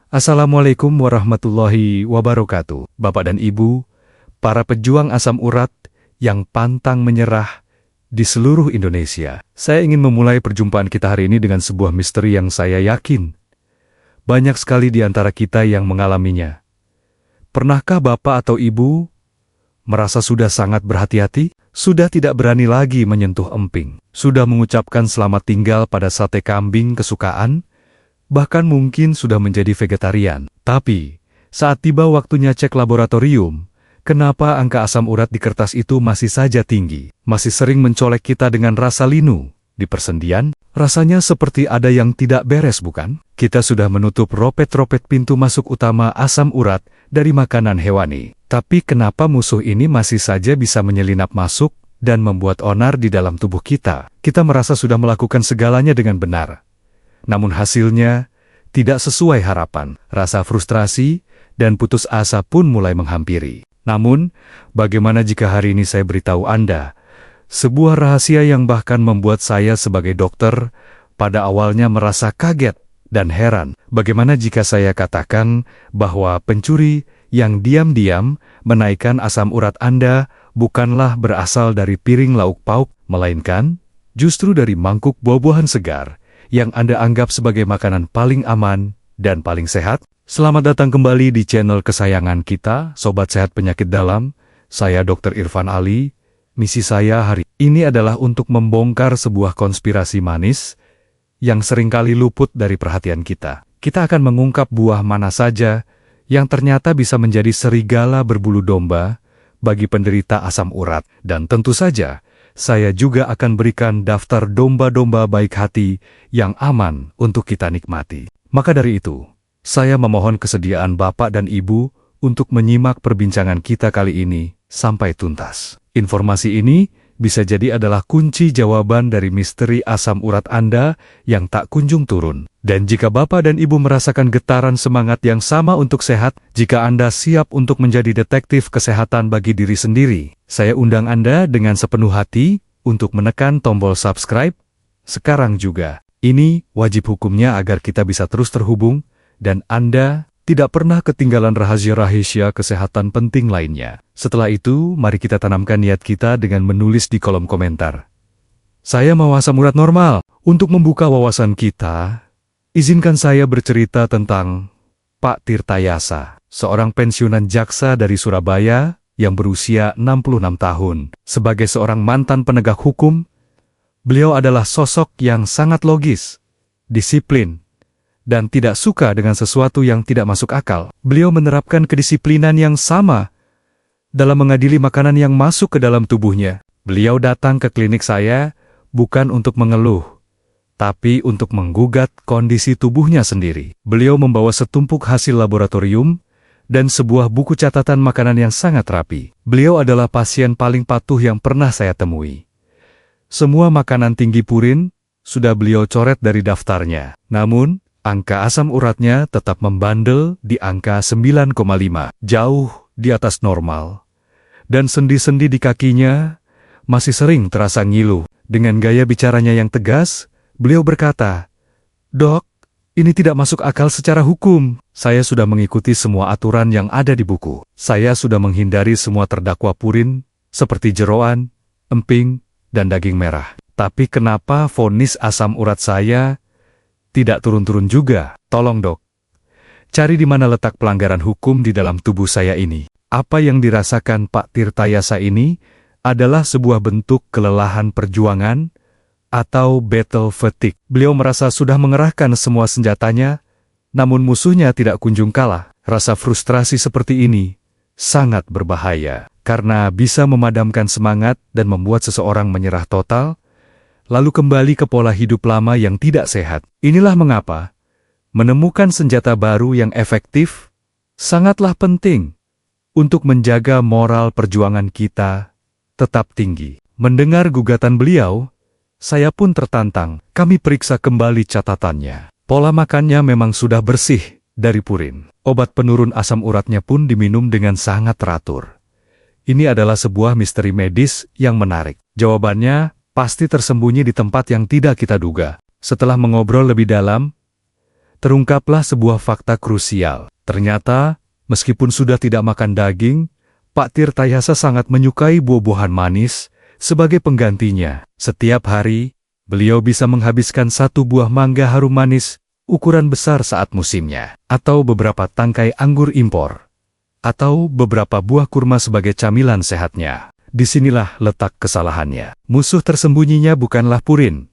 Assalamualaikum warahmatullahi wabarakatuh. Bapak dan Ibu, para pejuang asam urat yang pantang menyerah di seluruh Indonesia. Saya ingin memulai perjumpaan kita hari ini dengan sebuah misteri yang saya yakin banyak sekali di antara kita yang mengalaminya. Pernahkah Bapak atau Ibu merasa sudah sangat berhati-hati? Sudah tidak berani lagi menyentuh emping? Sudah mengucapkan selamat tinggal pada sate kambing kesukaan? Bahkan mungkin sudah menjadi vegetarian. Tapi, saat tiba waktunya cek laboratorium, kenapa angka asam urat di kertas itu masih saja tinggi? Masih sering mencolek kita dengan rasa linu. Di persendian, rasanya seperti ada yang tidak beres, bukan? Kita sudah menutup ropet-ropet pintu masuk utama asam urat dari makanan hewani. Tapi kenapa musuh ini masih saja bisa menyelinap masuk dan membuat onar di dalam tubuh kita? Kita merasa sudah melakukan segalanya dengan benar. Namun hasilnya tidak sesuai harapan. Rasa frustrasi dan putus asa pun mulai menghampiri. Namun, bagaimana jika hari ini saya beritahu Anda sebuah rahasia yang bahkan membuat saya sebagai dokter pada awalnya merasa kaget dan heran? Bagaimana jika saya katakan bahwa pencuri yang diam-diam menaikkan asam urat Anda bukanlah berasal dari piring lauk pauk, melainkan justru dari mangkuk buah-buahan segar yang Anda anggap sebagai makanan paling aman dan paling sehat? Selamat datang kembali di channel kesayangan kita, Sobat Sehat Penyakit Dalam. Saya Dr. Irfan Ali. Misi saya hari ini adalah untuk membongkar sebuah konspirasi manis yang seringkali luput dari perhatian kita. Kita akan mengungkap buah mana saja yang ternyata bisa menjadi serigala berbulu domba bagi penderita asam urat. Dan tentu saja, saya juga akan berikan daftar domba-domba baik hati yang aman untuk kita nikmati. Maka dari itu, saya memohon kesediaan Bapak dan Ibu untuk menyimak perbincangan kita kali ini sampai tuntas. Informasi ini bisa jadi adalah kunci jawaban dari misteri asam urat Anda yang tak kunjung turun. Dan jika Bapak dan Ibu merasakan getaran semangat yang sama untuk sehat, jika Anda siap untuk menjadi detektif kesehatan bagi diri sendiri, saya undang Anda dengan sepenuh hati untuk menekan tombol subscribe sekarang juga. Ini wajib hukumnya agar kita bisa terus terhubung dan Anda tidak pernah ketinggalan rahasia-rahasia kesehatan penting lainnya. Setelah itu, mari kita tanamkan niat kita dengan menulis di kolom komentar. Saya mau asam urat normal. Untuk membuka wawasan kita, izinkan saya bercerita tentang Pak Tirtayasa, seorang pensiunan jaksa dari Surabaya yang berusia 66 tahun. Sebagai seorang mantan penegak hukum, beliau adalah sosok yang sangat logis, disiplin, dan tidak suka dengan sesuatu yang tidak masuk akal. Beliau menerapkan kedisiplinan yang sama dalam mengadili makanan yang masuk ke dalam tubuhnya. Beliau datang ke klinik saya bukan untuk mengeluh, tapi untuk menggugat kondisi tubuhnya sendiri. Beliau membawa setumpuk hasil laboratorium dan sebuah buku catatan makanan yang sangat rapi. Beliau adalah pasien paling patuh yang pernah saya temui. Semua makanan tinggi purin sudah beliau coret dari daftarnya. Namun, angka asam uratnya tetap membandel di angka 9,5, jauh di atas normal. Dan sendi-sendi di kakinya masih sering terasa ngilu. Dengan gaya bicaranya yang tegas, beliau berkata, "Dok, ini tidak masuk akal secara hukum. Saya sudah mengikuti semua aturan yang ada di buku. Saya sudah menghindari semua terdakwa purin, seperti jeroan, emping, dan daging merah. Tapi kenapa vonis asam urat saya tidak turun-turun juga? Tolong dok, cari di mana letak pelanggaran hukum di dalam tubuh saya ini." Apa yang dirasakan Pak Tirtayasa ini adalah sebuah bentuk kelelahan perjuangan atau battle fatigue. Beliau merasa sudah mengerahkan semua senjatanya, namun musuhnya tidak kunjung kalah. Rasa frustrasi seperti ini sangat berbahaya, karena bisa memadamkan semangat dan membuat seseorang menyerah total, lalu kembali ke pola hidup lama yang tidak sehat. Inilah mengapa menemukan senjata baru yang efektif sangatlah penting untuk menjaga moral perjuangan kita tetap tinggi. Mendengar gugatan beliau, saya pun tertantang. Kami periksa kembali catatannya. Pola makannya memang sudah bersih dari purin. Obat penurun asam uratnya pun diminum dengan sangat teratur. Ini adalah sebuah misteri medis yang menarik. Jawabannya pasti tersembunyi di tempat yang tidak kita duga. Setelah mengobrol lebih dalam terungkaplah sebuah fakta krusial. Ternyata, meskipun sudah tidak makan daging, Pak Tirtayasa sangat menyukai buah-buahan manis. Sebagai penggantinya, setiap hari, beliau bisa menghabiskan 1 buah mangga harum manis ukuran besar saat musimnya, atau beberapa tangkai anggur impor, atau beberapa buah kurma sebagai camilan sehatnya. Disinilah letak kesalahannya. Musuh tersembunyinya bukanlah purin,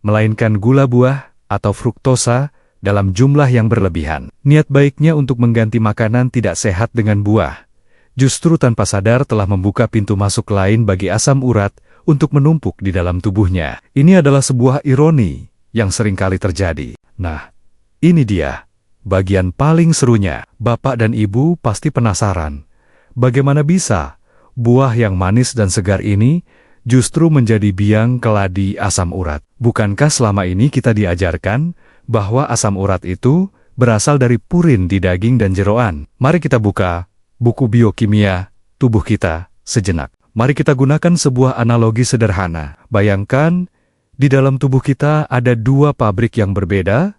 melainkan gula buah atau fruktosa dalam jumlah yang berlebihan. Niat baiknya untuk mengganti makanan tidak sehat dengan buah, justru tanpa sadar telah membuka pintu masuk lain bagi asam urat untuk menumpuk di dalam tubuhnya. Ini adalah sebuah ironi yang seringkali terjadi. Nah, ini dia bagian paling serunya. Bapak dan Ibu pasti penasaran, bagaimana bisa buah yang manis dan segar ini justru menjadi biang keladi asam urat. Bukankah selama ini kita diajarkan bahwa asam urat itu berasal dari purin di daging dan jeroan? Mari kita buka buku biokimia tubuh kita sejenak. Mari kita gunakan sebuah analogi sederhana. Bayangkan, di dalam tubuh kita ada 2 pabrik yang berbeda,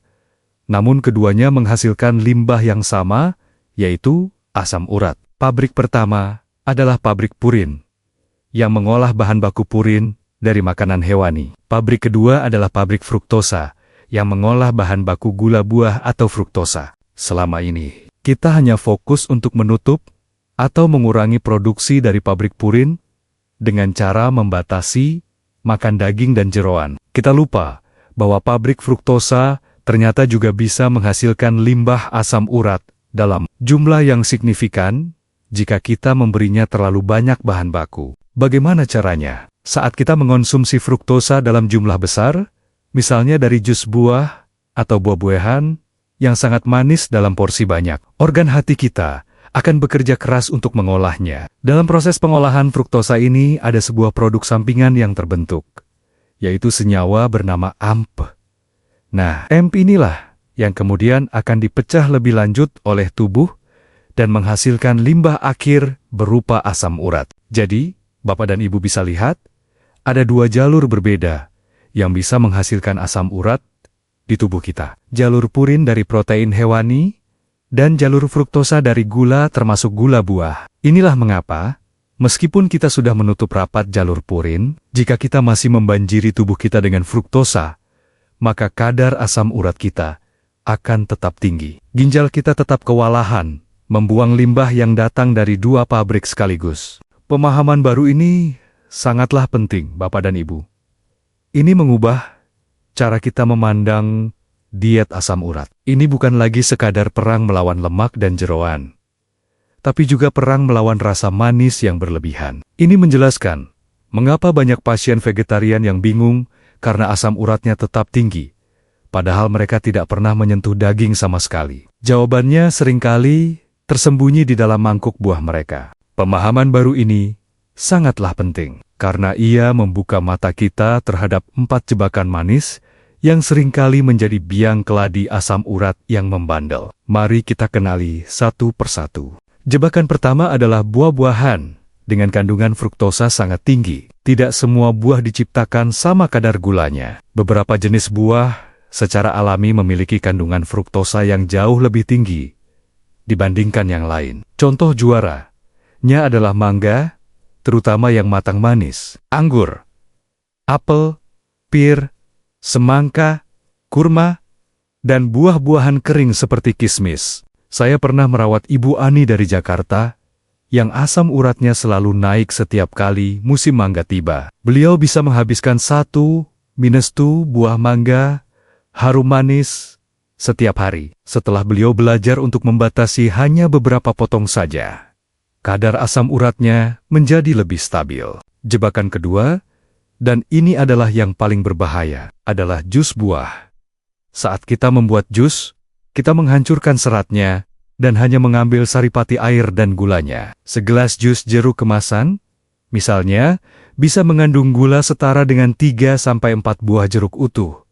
namun keduanya menghasilkan limbah yang sama, yaitu asam urat. Pabrik pertama adalah pabrik purin, yang mengolah bahan baku purin dari makanan hewani. Pabrik kedua adalah pabrik fruktosa, yang mengolah bahan baku gula buah atau fruktosa. Selama ini, kita hanya fokus untuk menutup atau mengurangi produksi dari pabrik purin dengan cara membatasi makan daging dan jeroan. Kita lupa bahwa pabrik fruktosa ternyata juga bisa menghasilkan limbah asam urat dalam jumlah yang signifikan jika kita memberinya terlalu banyak bahan baku. Bagaimana caranya? Saat kita mengonsumsi fruktosa dalam jumlah besar, misalnya dari jus buah atau buah-buahan yang sangat manis dalam porsi banyak, organ hati kita akan bekerja keras untuk mengolahnya. Dalam proses pengolahan fruktosa ini ada sebuah produk sampingan yang terbentuk, yaitu senyawa bernama AMP. Nah, AMP inilah yang kemudian akan dipecah lebih lanjut oleh tubuh dan menghasilkan limbah akhir berupa asam urat. Jadi, Bapak dan Ibu bisa lihat, ada 2 jalur berbeda yang bisa menghasilkan asam urat di tubuh kita. Jalur purin dari protein hewani dan jalur fruktosa dari gula termasuk gula buah. Inilah mengapa, meskipun kita sudah menutup rapat jalur purin, jika kita masih membanjiri tubuh kita dengan fruktosa, maka kadar asam urat kita akan tetap tinggi. Ginjal kita tetap kewalahan membuang limbah yang datang dari 2 pabrik sekaligus. Pemahaman baru ini sangatlah penting, Bapak dan Ibu. Ini mengubah cara kita memandang diet asam urat. Ini bukan lagi sekadar perang melawan lemak dan jeroan, tapi juga perang melawan rasa manis yang berlebihan. Ini menjelaskan mengapa banyak pasien vegetarian yang bingung karena asam uratnya tetap tinggi, padahal mereka tidak pernah menyentuh daging sama sekali. Jawabannya seringkali tersembunyi di dalam mangkuk buah mereka. Pemahaman baru ini sangatlah penting, karena ia membuka mata kita terhadap 4 jebakan manis yang seringkali menjadi biang keladi asam urat yang membandel. Mari kita kenali satu persatu. Jebakan pertama adalah buah-buahan dengan kandungan fruktosa sangat tinggi. Tidak semua buah diciptakan sama kadar gulanya. Beberapa jenis buah secara alami memiliki kandungan fruktosa yang jauh lebih tinggi dibandingkan yang lain. Contoh juaranya adalah mangga, terutama yang matang manis, anggur, apel, pir, semangka, kurma, dan buah-buahan kering seperti kismis. Saya pernah merawat Ibu Ani dari Jakarta, yang asam uratnya selalu naik setiap kali musim mangga tiba. Beliau bisa menghabiskan 1-2 buah mangga harum manis setiap hari. Setelah beliau belajar untuk membatasi hanya beberapa potong saja, kadar asam uratnya menjadi lebih stabil. Jebakan kedua, dan ini adalah yang paling berbahaya, adalah jus buah. Saat kita membuat jus, kita menghancurkan seratnya dan hanya mengambil saripati air dan gulanya. Segelas jus jeruk kemasan, misalnya, bisa mengandung gula setara dengan 3-4 buah jeruk utuh,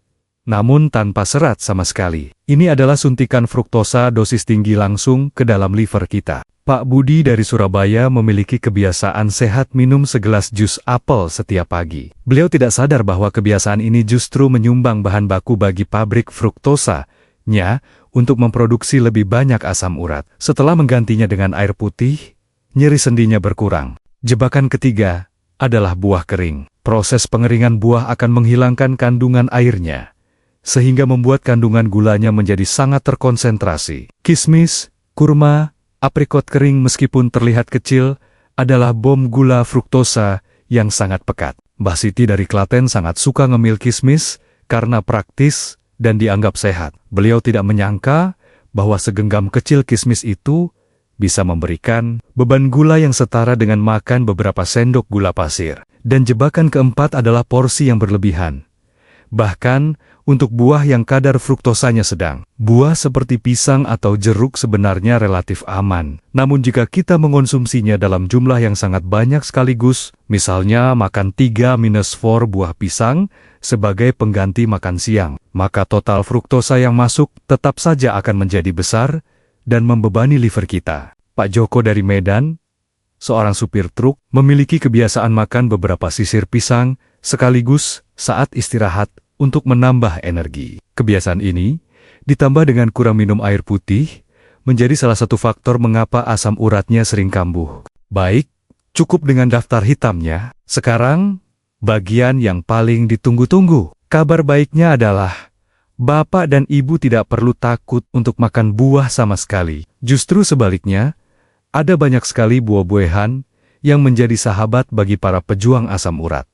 namun tanpa serat sama sekali. Ini adalah suntikan fruktosa dosis tinggi langsung ke dalam liver kita. Pak Budi dari Surabaya memiliki kebiasaan sehat minum segelas jus apel setiap pagi. Beliau tidak sadar bahwa kebiasaan ini justru menyumbang bahan baku bagi pabrik fruktosanya untuk memproduksi lebih banyak asam urat. Setelah menggantinya dengan air putih, nyeri sendinya berkurang. Jebakan ketiga adalah buah kering. Proses pengeringan buah akan menghilangkan kandungan airnya, sehingga membuat kandungan gulanya menjadi sangat terkonsentrasi. Kismis, kurma, aprikot kering meskipun terlihat kecil, adalah bom gula fruktosa yang sangat pekat. Mbah Siti dari Klaten sangat suka ngemil kismis karena praktis dan dianggap sehat. Beliau tidak menyangka bahwa segenggam kecil kismis itu bisa memberikan beban gula yang setara dengan makan beberapa sendok gula pasir. Dan jebakan keempat adalah porsi yang berlebihan. Bahkan untuk buah yang kadar fruktosanya sedang. Buah seperti pisang atau jeruk sebenarnya relatif aman. Namun jika kita mengonsumsinya dalam jumlah yang sangat banyak sekaligus, misalnya makan 3-4 buah pisang sebagai pengganti makan siang, maka total fruktosa yang masuk tetap saja akan menjadi besar dan membebani liver kita. Pak Joko dari Medan, seorang supir truk, memiliki kebiasaan makan beberapa sisir pisang sekaligus saat istirahat untuk menambah energi. Kebiasaan ini, ditambah dengan kurang minum air putih, menjadi salah satu faktor mengapa asam uratnya sering kambuh. Baik, cukup dengan daftar hitamnya. Sekarang, bagian yang paling ditunggu-tunggu. Kabar baiknya adalah, Bapak dan Ibu tidak perlu takut untuk makan buah sama sekali. Justru sebaliknya, ada banyak sekali buah-buahan yang menjadi sahabat bagi para pejuang asam urat.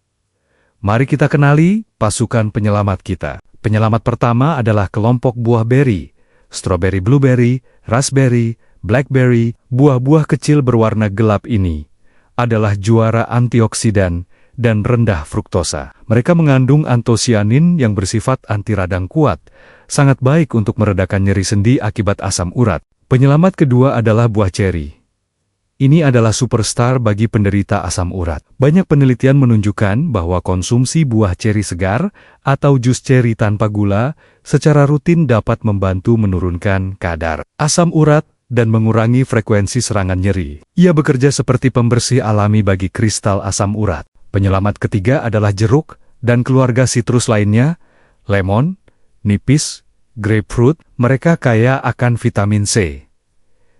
Mari kita kenali pasukan penyelamat kita. Penyelamat pertama adalah kelompok buah beri, strawberry, blueberry, raspberry, blackberry. Buah-buah kecil berwarna gelap ini adalah juara antioksidan dan rendah fruktosa. Mereka mengandung antosianin yang bersifat anti radang kuat, sangat baik untuk meredakan nyeri sendi akibat asam urat. Penyelamat kedua adalah buah ceri. Ini adalah superstar bagi penderita asam urat. Banyak penelitian menunjukkan bahwa konsumsi buah ceri segar atau jus ceri tanpa gula secara rutin dapat membantu menurunkan kadar asam urat dan mengurangi frekuensi serangan nyeri. Ia bekerja seperti pembersih alami bagi kristal asam urat. Penyelamat ketiga adalah jeruk dan keluarga sitrus lainnya, lemon, nipis, grapefruit. Mereka kaya akan vitamin C.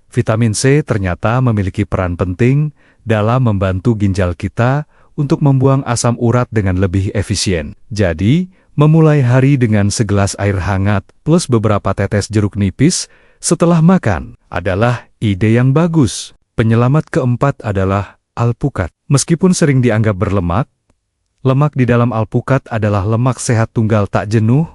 Vitamin C ternyata memiliki peran penting dalam membantu ginjal kita untuk membuang asam urat dengan lebih efisien. Jadi, memulai hari dengan segelas air hangat plus beberapa tetes jeruk nipis setelah makan adalah ide yang bagus. Penyelamat keempat adalah alpukat. Meskipun sering dianggap berlemak, lemak di dalam alpukat adalah lemak sehat tunggal tak jenuh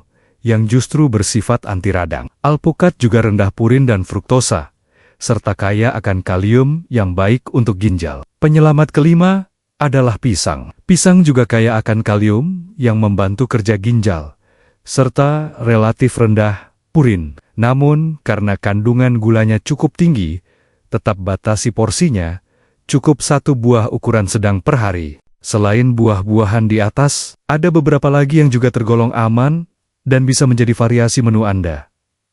yang justru bersifat anti radang. Alpukat juga rendah purin dan fruktosa, serta kaya akan kalium yang baik untuk ginjal. Penyelamat kelima adalah pisang. Pisang juga kaya akan kalium yang membantu kerja ginjal, serta relatif rendah purin. Namun, karena kandungan gulanya cukup tinggi, tetap batasi porsinya, cukup 1 buah ukuran sedang per hari. Selain buah-buahan di atas, ada beberapa lagi yang juga tergolong aman dan bisa menjadi variasi menu Anda.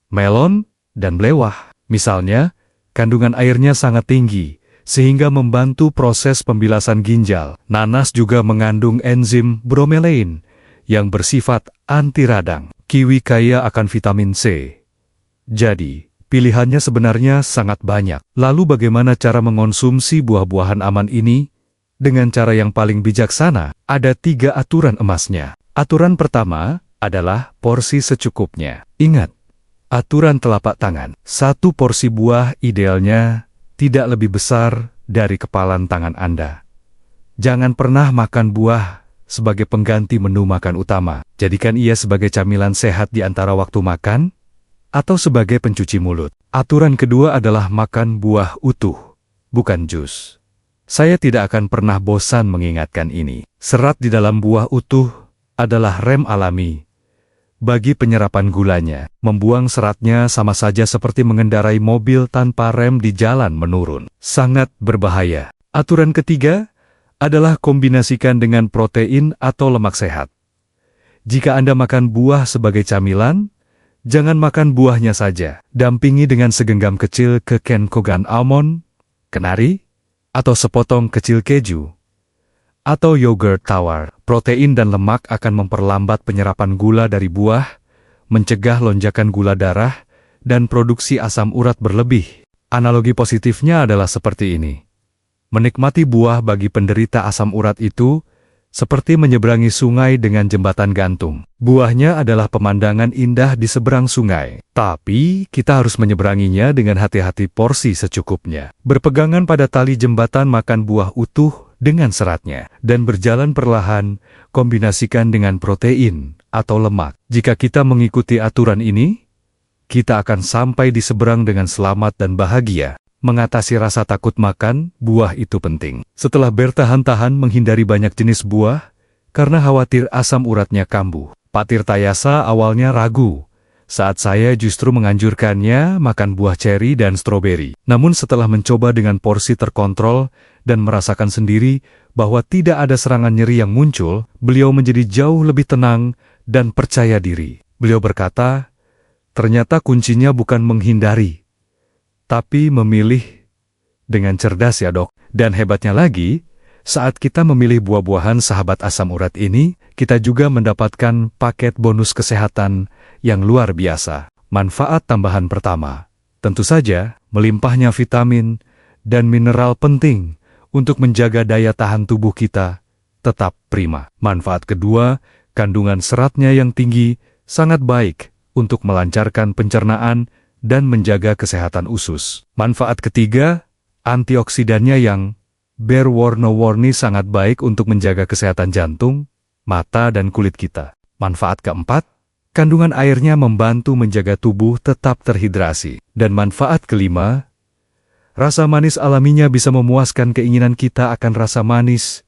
Melon dan belewah, misalnya, kandungan airnya sangat tinggi, sehingga membantu proses pembilasan ginjal. Nanas juga mengandung enzim bromelain yang bersifat anti radang. Kiwi kaya akan vitamin C. Jadi, pilihannya sebenarnya sangat banyak. Lalu bagaimana cara mengonsumsi buah-buahan aman ini? Dengan cara yang paling bijaksana, ada 3 aturan emasnya. Aturan pertama adalah porsi secukupnya. Ingat, aturan telapak tangan. 1 porsi buah idealnya tidak lebih besar dari kepalan tangan Anda. Jangan pernah makan buah sebagai pengganti menu makan utama. Jadikan ia sebagai camilan sehat di antara waktu makan, atau sebagai pencuci mulut. Aturan kedua adalah makan buah utuh, bukan jus. Saya tidak akan pernah bosan mengingatkan ini. Serat di dalam buah utuh adalah rem alami bagi penyerapan gulanya. Membuang seratnya sama saja seperti mengendarai mobil tanpa rem di jalan menurun. Sangat berbahaya. Aturan ketiga adalah kombinasikan dengan protein atau lemak sehat. Jika Anda makan buah sebagai camilan, jangan makan buahnya saja. Dampingi dengan segenggam kecil kekenkogan almond, kenari, atau sepotong kecil keju, atau yogurt tawar. Protein dan lemak akan memperlambat penyerapan gula dari buah, mencegah lonjakan gula darah, dan produksi asam urat berlebih. Analogi positifnya adalah seperti ini. Menikmati buah bagi penderita asam urat itu seperti menyeberangi sungai dengan jembatan gantung. Buahnya adalah pemandangan indah di seberang sungai. Tapi kita harus menyeberanginya dengan hati-hati, porsi secukupnya. Berpegangan pada tali jembatan, makan buah utuh dengan seratnya. Dan berjalan perlahan, kombinasikan dengan protein atau lemak. Jika kita mengikuti aturan ini, kita akan sampai di seberang dengan selamat dan bahagia. Mengatasi rasa takut makan buah itu penting. Setelah bertahan-tahan menghindari banyak jenis buah, karena khawatir asam uratnya kambuh, Pak Tirtayasa awalnya ragu saat saya justru menganjurkannya makan buah ceri dan stroberi. Namun setelah mencoba dengan porsi terkontrol dan merasakan sendiri bahwa tidak ada serangan nyeri yang muncul, beliau menjadi jauh lebih tenang dan percaya diri. Beliau berkata, ternyata kuncinya bukan menghindari, tapi memilih dengan cerdas ya dok. Dan hebatnya lagi, saat kita memilih buah-buahan sahabat asam urat ini, kita juga mendapatkan paket bonus kesehatan yang luar biasa. Manfaat tambahan pertama, tentu saja melimpahnya vitamin dan mineral penting untuk menjaga daya tahan tubuh kita tetap prima. Manfaat kedua, kandungan seratnya yang tinggi sangat baik untuk melancarkan pencernaan dan menjaga kesehatan usus. Manfaat ketiga, antioksidannya yang berwarna-warni sangat baik untuk menjaga kesehatan jantung, mata, dan kulit kita. Manfaat keempat, kandungan airnya membantu menjaga tubuh tetap terhidrasi. Dan manfaat kelima, rasa manis alaminya bisa memuaskan keinginan kita akan rasa manis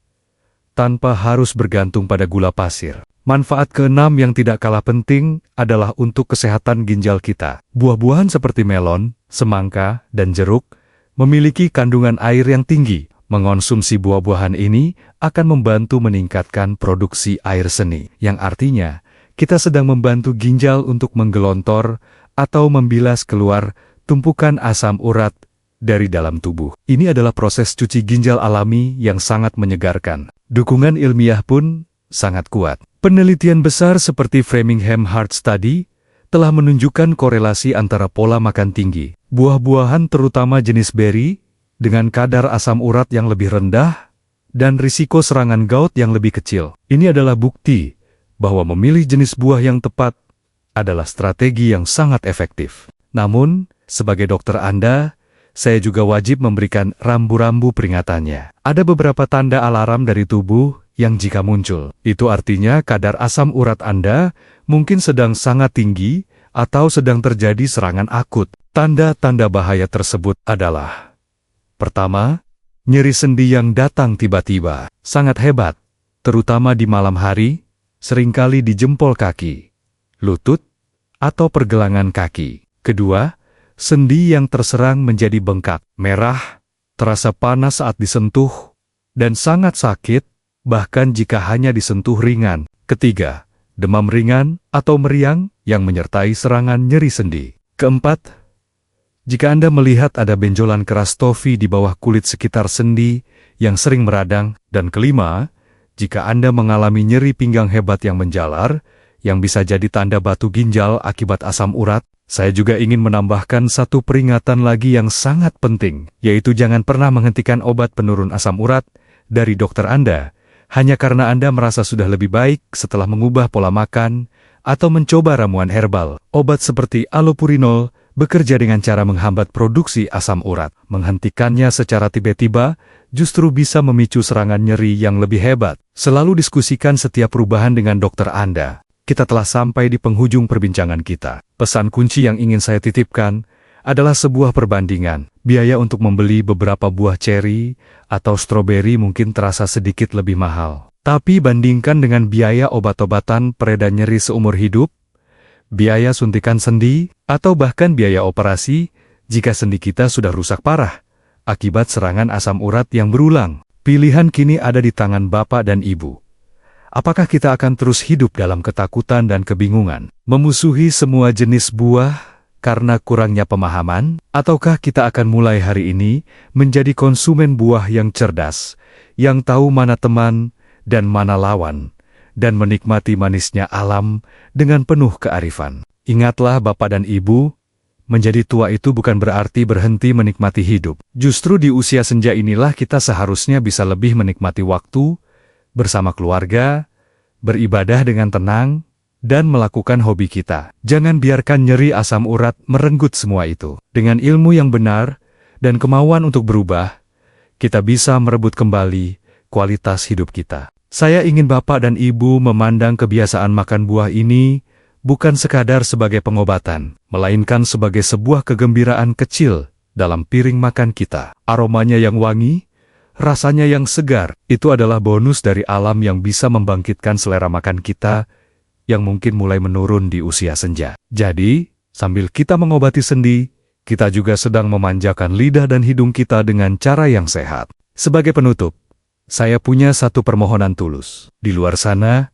tanpa harus bergantung pada gula pasir. Manfaat keenam yang tidak kalah penting adalah untuk kesehatan ginjal kita. Buah-buahan seperti melon, semangka, dan jeruk memiliki kandungan air yang tinggi. Mengonsumsi buah-buahan ini akan membantu meningkatkan produksi air seni, yang artinya kita sedang membantu ginjal untuk menggelontor atau membilas keluar tumpukan asam urat dari dalam tubuh. Ini adalah proses cuci ginjal alami yang sangat menyegarkan. Dukungan ilmiah pun sangat kuat. Penelitian besar seperti Framingham Heart Study telah menunjukkan korelasi antara pola makan tinggi, buah-buahan terutama jenis beri, dengan kadar asam urat yang lebih rendah, dan risiko serangan gout yang lebih kecil. Ini adalah bukti bahwa memilih jenis buah yang tepat adalah strategi yang sangat efektif. Namun, sebagai dokter Anda, saya juga wajib memberikan rambu-rambu peringatannya. Ada beberapa tanda alarm dari tubuh yang jika muncul, itu artinya kadar asam urat Anda mungkin sedang sangat tinggi atau sedang terjadi serangan akut. Tanda-tanda bahaya tersebut adalah: pertama, nyeri sendi yang datang tiba-tiba, sangat hebat, terutama di malam hari, seringkali di jempol kaki, lutut, atau pergelangan kaki. Kedua, sendi yang terserang menjadi bengkak, merah, terasa panas saat disentuh, dan sangat sakit, bahkan jika hanya disentuh ringan. Ketiga, demam ringan atau meriang yang menyertai serangan nyeri sendi. Keempat, jika Anda melihat ada benjolan keras tofi di bawah kulit sekitar sendi yang sering meradang. Dan kelima, jika Anda mengalami nyeri pinggang hebat yang menjalar, yang bisa jadi tanda batu ginjal akibat asam urat. Saya juga ingin menambahkan satu peringatan lagi yang sangat penting, yaitu jangan pernah menghentikan obat penurun asam urat dari dokter Anda hanya karena Anda merasa sudah lebih baik setelah mengubah pola makan atau mencoba ramuan herbal. Obat seperti allopurinol bekerja dengan cara menghambat produksi asam urat. Menghentikannya secara tiba-tiba justru bisa memicu serangan nyeri yang lebih hebat. Selalu diskusikan setiap perubahan dengan dokter Anda. Kita telah sampai di penghujung perbincangan kita. Pesan kunci yang ingin saya titipkan adalah sebuah perbandingan. Biaya untuk membeli beberapa buah ceri atau stroberi mungkin terasa sedikit lebih mahal. Tapi bandingkan dengan biaya obat-obatan pereda nyeri seumur hidup, biaya suntikan sendi, atau bahkan biaya operasi jika sendi kita sudah rusak parah akibat serangan asam urat yang berulang. Pilihan kini ada di tangan Bapak dan Ibu. Apakah kita akan terus hidup dalam ketakutan dan kebingungan, memusuhi semua jenis buah karena kurangnya pemahaman? Ataukah kita akan mulai hari ini menjadi konsumen buah yang cerdas, yang tahu mana teman dan mana lawan, dan menikmati manisnya alam dengan penuh kearifan? Ingatlah Bapak dan Ibu, menjadi tua itu bukan berarti berhenti menikmati hidup. Justru di usia senja inilah kita seharusnya bisa lebih menikmati waktu bersama keluarga, beribadah dengan tenang, dan melakukan hobi kita. Jangan biarkan nyeri asam urat merenggut semua itu. Dengan ilmu yang benar dan kemauan untuk berubah, kita bisa merebut kembali kualitas hidup kita. Saya ingin Bapak dan Ibu memandang kebiasaan makan buah ini bukan sekadar sebagai pengobatan, melainkan sebagai sebuah kegembiraan kecil dalam piring makan kita. Aromanya yang wangi, rasanya yang segar, itu adalah bonus dari alam yang bisa membangkitkan selera makan kita yang mungkin mulai menurun di usia senja. Jadi, sambil kita mengobati sendi, kita juga sedang memanjakan lidah dan hidung kita dengan cara yang sehat. Sebagai penutup, saya punya satu permohonan tulus. Di luar sana,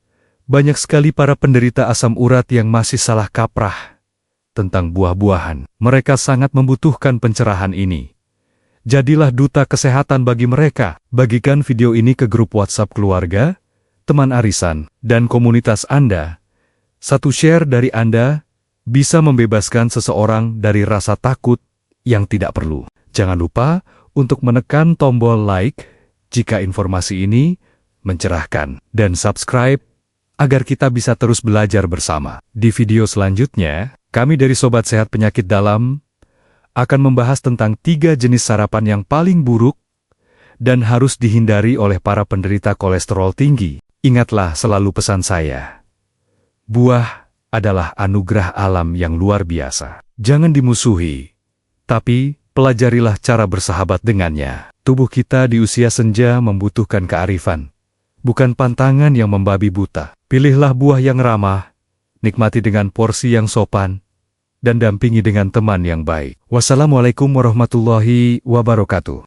banyak sekali para penderita asam urat yang masih salah kaprah tentang buah-buahan. Mereka sangat membutuhkan pencerahan ini. Jadilah duta kesehatan bagi mereka. Bagikan video ini ke grup WhatsApp keluarga, teman arisan, dan komunitas Anda. Satu share dari Anda bisa membebaskan seseorang dari rasa takut yang tidak perlu. Jangan lupa untuk menekan tombol like jika informasi ini mencerahkan, dan subscribe agar kita bisa terus belajar bersama. Di video selanjutnya, kami dari Sobat Sehat Penyakit Dalam akan membahas tentang 3 jenis sarapan yang paling buruk dan harus dihindari oleh para penderita kolesterol tinggi. Ingatlah selalu pesan saya. Buah adalah anugerah alam yang luar biasa. Jangan dimusuhi, tapi pelajarilah cara bersahabat dengannya. Tubuh kita di usia senja membutuhkan kearifan, bukan pantangan yang membabi buta. Pilihlah buah yang ramah, nikmati dengan porsi yang sopan, dan dampingi dengan teman yang baik. Wassalamualaikum warahmatullahi wabarakatuh.